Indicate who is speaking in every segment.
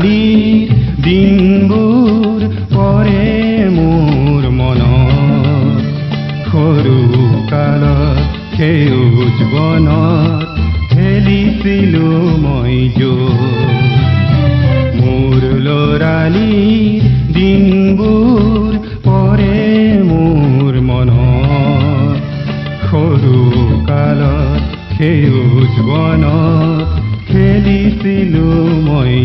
Speaker 1: ল'ৰালিৰ দিনবোৰ পৰে মোৰ মনত সৰু কালত সেউজ বনত খেলিছিলো মই মোৰ ল'ৰালিৰ দিনবোৰ পৰে মোৰ মনত সৰু কালত সেউজ বনত খেলিছিলো মই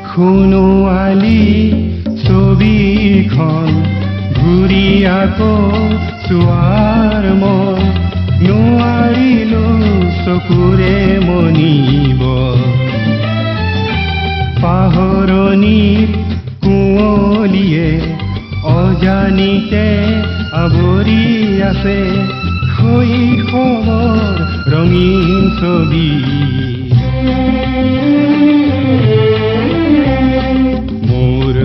Speaker 1: সোণোৱালী ছবিখন ঘূৰি আকৌ চোৱাৰ মন নোৱাৰিলো চকুৰে মনিব পাহৰণিৰ কুঁৱলীয়ে অজানিতে আৱৰি আছে শৈশৱৰ ৰঙীন ছবি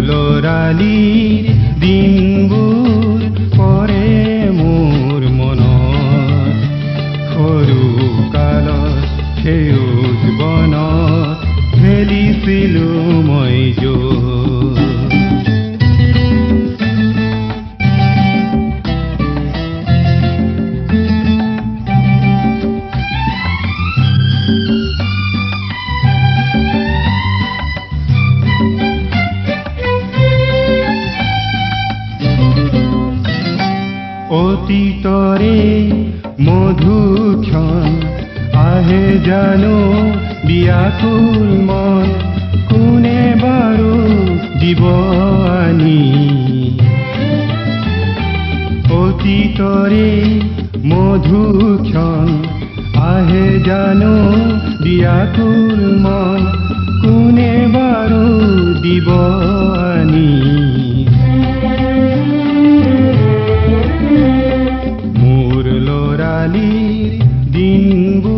Speaker 1: ল'ৰালিৰ দিনবোৰ পৰে মোৰ মনত সৰু কালত সেউজ বনত খেলিছিলো মই অতীতৰে মধুক্ষণ আহে জানো বিয়াকুল মন কোনে বাৰু দিব আনি অতীতৰে মধুক্ষণ আহে জানো বিয়াকুল মন কোনে বাৰু দিব আনি ল'ৰালিৰ দিনবোৰ